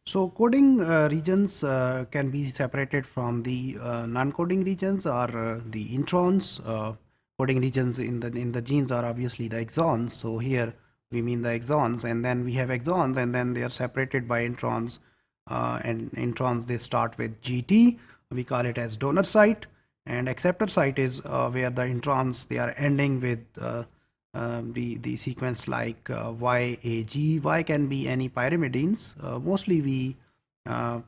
So coding regions can be separated from the non-coding regions or the introns. Coding regions in the genes are obviously the exons. So here we mean the exons, and then we have exons, and then they are separated by introns. And introns, they start with GT. We call it as donor site, and acceptor site is where the introns, they are ending with the sequence like YAG. Y can be any pyrimidines. Mostly we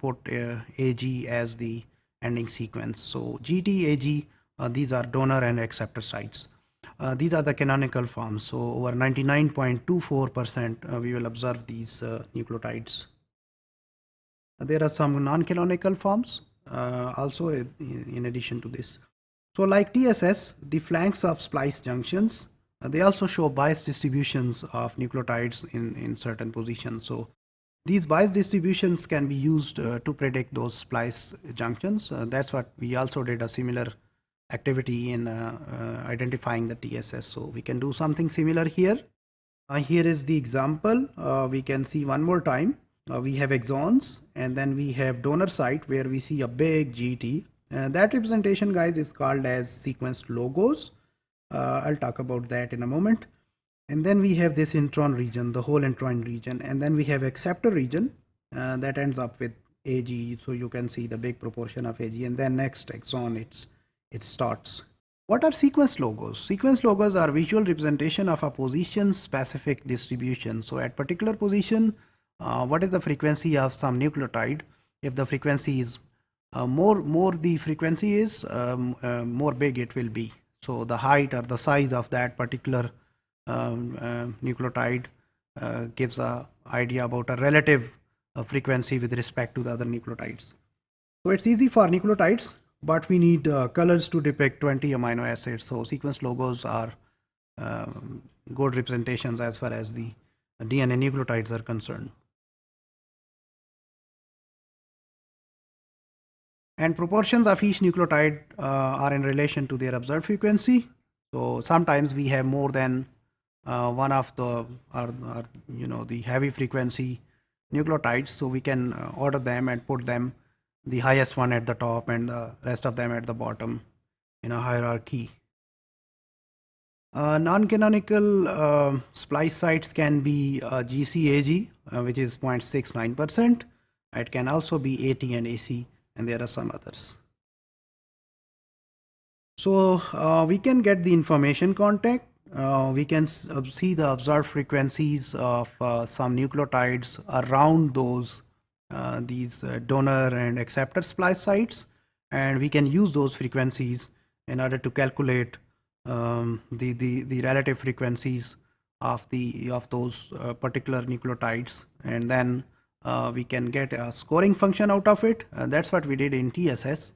put AG as the ending sequence. So GT, AG, these are donor and acceptor sites. These are the canonical forms. So over 99.24% we will observe these nucleotides. There are some non-canonical forms also in addition to this. So like TSS, the flanks of splice junctions, they also show bias distributions of nucleotides in certain positions. So these bias distributions can be used to predict those splice junctions. That's what we also did a similar activity in identifying the TSS. So we can do something similar here. Here is the example. We can see one more time. We have exons, and then we have donor site where we see a big GT. That representation, guys, is called as sequenced logos. I'll talk about that in a moment. And then we have this intron region, the whole intron region, and then we have acceptor region that ends up with AG. So you can see the big proportion of AG, and then next exon it starts. What are sequence logos? Sequence logos are visual representation of a position specific distribution. So at particular position, what is the frequency of some nucleotide? If the frequency is more the frequency is, more big it will be. So the height or the size of that particular nucleotide gives a idea about a relative frequency with respect to the other nucleotides. So it's easy for nucleotides, but we need colors to depict 20 amino acids. So sequence logos are good representations as far as the DNA nucleotides are concerned. And proportions of each nucleotide are in relation to their observed frequency. So sometimes we have more than one of the the heavy frequency nucleotides, so we can order them and put them the highest one at the top and the rest of them at the bottom in a hierarchy. Non-canonical splice sites can be GCAG, which is 0.69%. It can also be AT and AC, and there are some others. So we can get the information contact. We can see the observed frequencies of some nucleotides around those these donor and acceptor splice sites, and we can use those frequencies in order to calculate the relative frequencies of those particular nucleotides, and then we can get a scoring function out of it. That's what we did in TSS,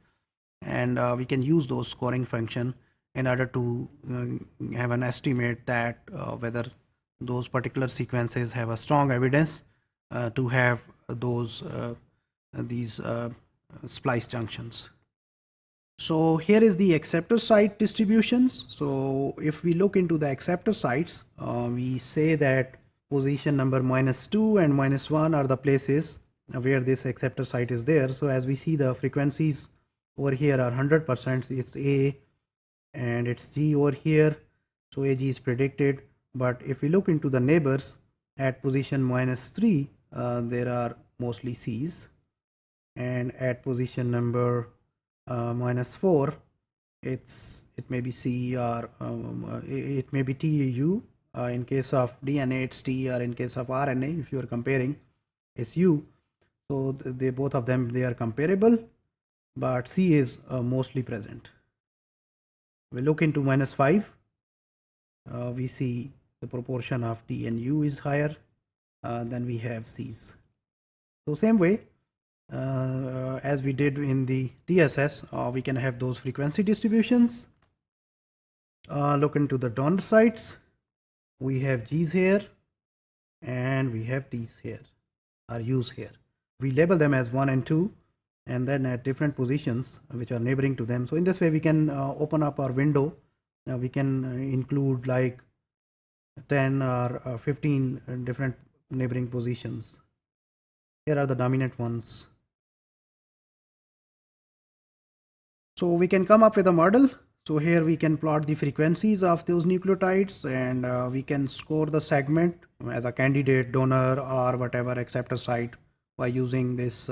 and we can use those scoring function in order to have an estimate that whether those particular sequences have a strong evidence to have these splice junctions. So here is the acceptor site distributions. So if we look into the acceptor sites, we say that position number -2 and -1 are the places where this acceptor site is there. So as we see, the frequencies over here are 100%. It's A and it's G over here. So AG is predicted. But if we look into the neighbors at position -3, there are mostly C's, and at position number -4, it may be C, or it may be TU. In case of DNA, it's T, or in case of RNA, if you are comparing, it's U. So they both of them, they are comparable, but C is mostly present. We look into -5, we see the proportion of T and U is higher than we have C's. So same way as we did in the TSS, we can have those frequency distributions. Look into the donor sites. We have G's here and we have T's here, or U's here. We label them as 1 and 2, and then at different positions which are neighboring to them. So in this way we can open up our window. We can include like 10 or 15 different neighboring positions. Here are the dominant ones. So we can come up with a model. So here we can plot the frequencies of those nucleotides, and we can score the segment as a candidate, donor, or whatever acceptor site by using this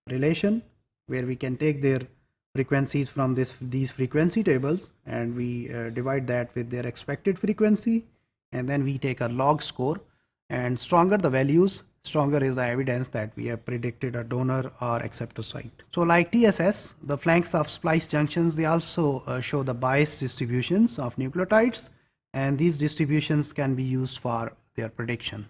relation, where we can take their frequencies from these frequency tables, and we divide that with their expected frequency, and then we take a log score, and stronger the values, stronger is the evidence that we have predicted a donor or acceptor site. So like TSS, the flanks of splice junctions, they also show the bias distributions of nucleotides, and these distributions can be used for their prediction.